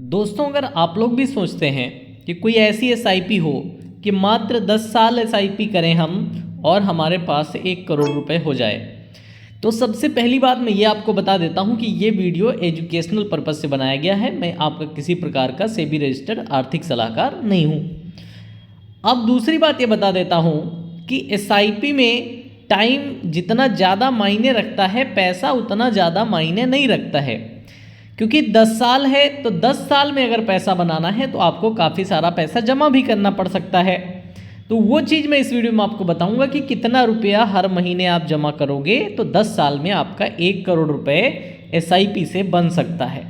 दोस्तों, अगर आप लोग भी सोचते हैं कि कोई ऐसी एसआईपी हो कि मात्र 10 साल एसआईपी करें हम और हमारे पास 1 करोड़ रुपए हो जाए, तो सबसे पहली बात मैं ये आपको बता देता हूँ कि ये वीडियो एजुकेशनल पर्पज़ से बनाया गया है। मैं आपका किसी प्रकार का सेबी रजिस्टर्ड आर्थिक सलाहकार नहीं हूँ। अब दूसरी बात ये बता देता हूँ कि एसआईपी में टाइम जितना ज़्यादा मायने रखता है, पैसा उतना ज़्यादा मायने नहीं रखता है। क्योंकि 10 साल है तो 10 साल में अगर पैसा बनाना है तो आपको काफ़ी सारा पैसा जमा भी करना पड़ सकता है। तो वो चीज़ मैं इस वीडियो में आपको बताऊंगा कि कितना रुपया हर महीने आप जमा करोगे तो 10 साल में आपका 1 करोड़ रुपए एसआईपी से बन सकता है।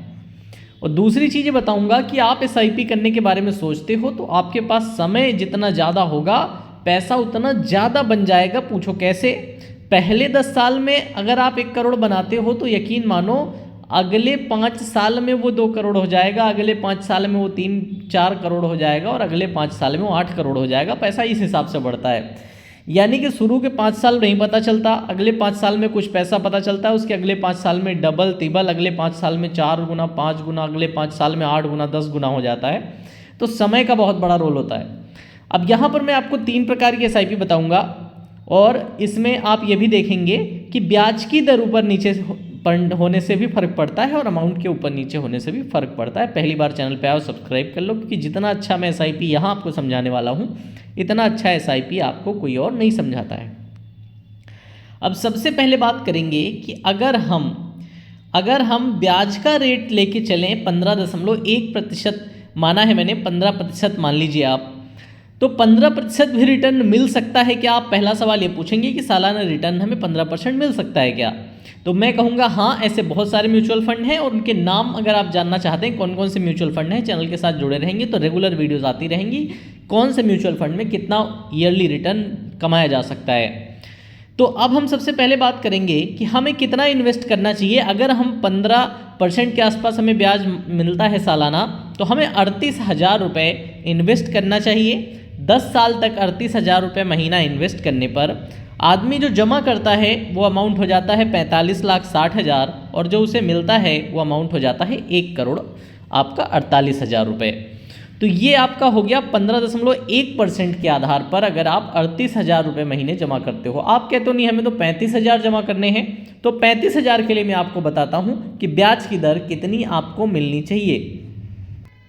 और दूसरी चीज़ बताऊंगा कि आप एसआईपी करने के बारे में सोचते हो तो आपके पास समय जितना ज़्यादा होगा पैसा उतना ज़्यादा बन जाएगा। पूछो कैसे? पहले 10 साल में अगर आप 1 करोड़ बनाते हो तो यकीन मानो अगले 5 साल में वो 2 करोड़ हो जाएगा, अगले 5 साल में वो 3-4 करोड़ हो जाएगा और अगले 5 साल में वो 8 करोड़ हो जाएगा। पैसा इस हिसाब से बढ़ता है। यानी कि शुरू के 5 साल नहीं पता चलता, अगले 5 साल में कुछ पैसा पता चलता है, उसके अगले 5 साल में डबल तिबल, अगले 5 साल में 4 गुना 5 गुना, अगले 5 साल में 8 गुना 10 गुना हो जाता है। तो समय का बहुत बड़ा रोल होता है। अब यहाँ पर मैं आपको 3 प्रकार की एसआईपी बताऊँगा और इसमें आप ये भी देखेंगे कि ब्याज की दर ऊपर नीचे होने से भी फ़र्क पड़ता है और अमाउंट के ऊपर नीचे होने से भी फ़र्क पड़ता है। पहली बार चैनल पे आओ, सब्सक्राइब कर लो, क्योंकि जितना अच्छा मैं एसआईपी यहाँ आपको समझाने वाला हूँ इतना अच्छा एसआईपी आपको कोई और नहीं समझाता है। अब सबसे पहले बात करेंगे कि अगर हम ब्याज का रेट लेके चलें 15.1% माना है मैंने, 15% मान लीजिए आप, तो 15% भी रिटर्न मिल सकता है क्या? आप पहला सवाल ये पूछेंगे कि सालाना रिटर्न हमें 15% मिल सकता है क्या? तो मैं कहूँगा हाँ, ऐसे बहुत सारे म्यूचुअल फंड हैं और उनके नाम अगर आप जानना चाहते हैं कौन कौन से म्यूचुअल फंड हैं, चैनल के साथ जुड़े रहेंगे तो रेगुलर वीडियोस आती रहेंगी कौन से म्यूचुअल फंड में कितना ईयरली रिटर्न कमाया जा सकता है। तो अब हम सबसे पहले बात करेंगे कि हमें कितना इन्वेस्ट करना चाहिए। अगर हम 15% के आसपास हमें ब्याज मिलता है सालाना तो हमें 38,000 रुपये इन्वेस्ट करना चाहिए। 10 साल तक 38,000 रुपये महीना इन्वेस्ट करने पर आदमी जो जमा करता है वो अमाउंट हो जाता है 45,60,000 और जो उसे मिलता है वो अमाउंट हो जाता है 1 करोड़ आपका 48,000 रुपये। तो ये आपका हो गया 15.1% के आधार पर अगर आप 38,000 रुपये महीने जमा करते हो। आप कहते हो नहीं हमें तो 35,000 जमा करने हैं, तो 35,000 के लिए मैं आपको बताता हूँ कि ब्याज की दर कितनी आपको मिलनी चाहिए।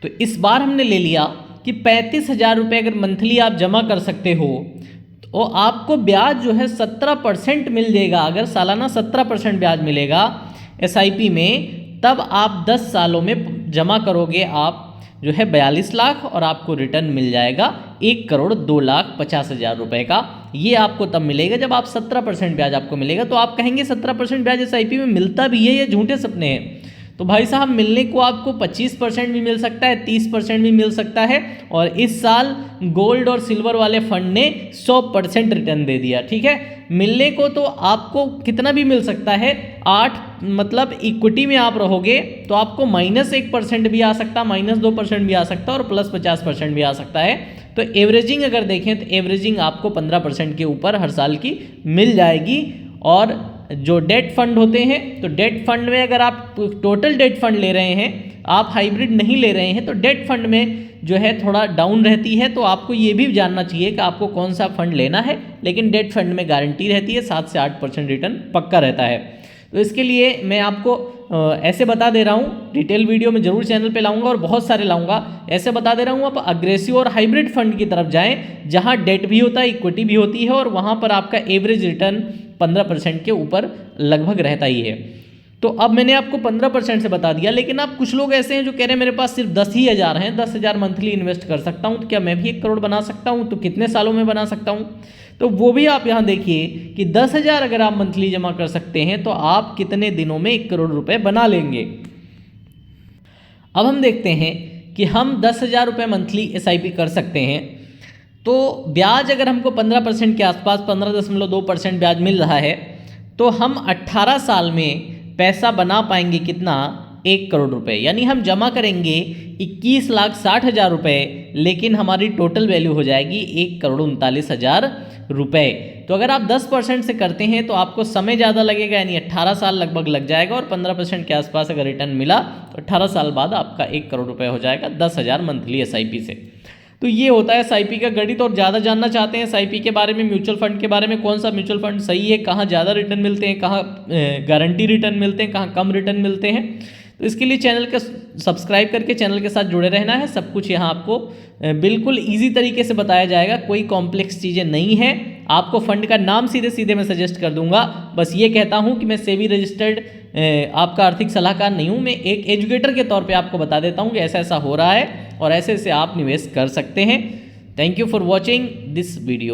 तो इस बार हमने ले लिया कि 35,000 रुपये अगर मंथली आप जमा कर सकते हो तो आपको ब्याज जो है 17% मिल जाएगा। अगर सालाना 17% ब्याज मिलेगा एसआईपी में, तब आप 10 सालों में जमा करोगे आप जो है 42 लाख और आपको रिटर्न मिल जाएगा 1,02,50,000 रुपये का। ये आपको तब मिलेगा जब आप 17% ब्याज आपको मिलेगा। तो आप कहेंगे 17% ब्याज एसआईपी में मिलता भी है, ये झूठे सपने हैं। तो भाई साहब, मिलने को आपको 25% भी मिल सकता है, 30% भी मिल सकता है। और इस साल गोल्ड और सिल्वर वाले फंड ने 100% रिटर्न दे दिया। ठीक है, मिलने को तो आपको कितना भी मिल सकता है। 8 मतलब इक्विटी में आप रहोगे तो आपको -1% भी आ सकता, -2% भी आ सकता और +50% भी आ सकता है। तो एवरेजिंग अगर देखें तो एवरेजिंग आपको 15% के ऊपर हर साल की मिल जाएगी। और जो डेट फंड होते हैं तो डेट फंड में अगर आप टोटल डेट फंड ले रहे हैं, आप हाइब्रिड नहीं ले रहे हैं, तो डेट फंड में जो है थोड़ा डाउन रहती है। तो आपको ये भी जानना चाहिए कि आपको कौन सा फंड लेना है। लेकिन डेट फंड में गारंटी रहती है, 7 से 8% रिटर्न पक्का रहता है। तो इसके लिए मैं आपको ऐसे बता दे रहा हूँ, डिटेल वीडियो में जरूर चैनल पे लाऊंगा और बहुत सारे लाऊंगा। ऐसे बता दे रहा हूँ आप अग्रेसिव और हाइब्रिड फंड की तरफ जाएं, जहाँ डेट भी होता है, इक्विटी भी होती है और वहाँ पर आपका एवरेज रिटर्न 15% के ऊपर लगभग रहता ही है। तो अब मैंने आपको 15% से बता दिया। लेकिन आप कुछ लोग ऐसे हैं जो कह रहे हैं मेरे पास सिर्फ 10,000 हैं, 10,000 मंथली इन्वेस्ट कर सकता हूँ, तो क्या मैं भी 1 करोड़ बना सकता हूँ? तो कितने सालों में बना सकता हूँ? तो वो भी आप यहाँ देखिए कि 10,000 अगर आप मंथली जमा कर सकते हैं तो आप कितने दिनों में 1 करोड़ रुपए बना लेंगे। अब हम देखते हैं कि हम 10,000 रुपये मंथली एसआईपी कर सकते हैं तो ब्याज अगर हमको 15% के आसपास 15.2% ब्याज मिल रहा है तो हम 18 साल में पैसा बना पाएंगे कितना? 1 करोड़ रुपए। यानी हम जमा करेंगे 21,60,000 रुपये, लेकिन हमारी टोटल वैल्यू हो जाएगी 1,39,000 रुपये। तो अगर आप 10% से करते हैं तो आपको समय ज़्यादा लगेगा, यानी 18 साल लगभग लग जाएगा, और 15% के आसपास अगर रिटर्न मिला तो 18 साल बाद आपका 1 करोड़ रुपये हो जाएगा 10,000 मंथली SIP से। तो ये होता है SIP का गणित। और ज़्यादा जानना चाहते हैं SIP के बारे में, म्यूचुअल फंड के बारे में, कौन सा म्यूचुअल फंड सही है, कहाँ ज़्यादा रिटर्न मिलते हैं, कहाँ गारंटी रिटर्न मिलते हैं, कहाँ कम रिटर्न मिलते हैं, तो इसके लिए चैनल का सब्सक्राइब करके चैनल के साथ जुड़े रहना है। सब कुछ यहाँ आपको बिल्कुल ईजी तरीके से बताया जाएगा, कोई कॉम्प्लेक्स चीज़ें नहीं है। आपको फंड का नाम सीधे सीधे मैं सजेस्ट कर दूंगा। बस ये कहता हूँ कि मैं सेबी रजिस्टर्ड आपका आर्थिक सलाहकार नहीं हूँ, मैं एक एजुकेटर के तौर पे आपको बता देता हूँ कि ऐसा ऐसा हो रहा है और ऐसे ऐसे आप निवेश कर सकते हैं। Thank you for watching this video.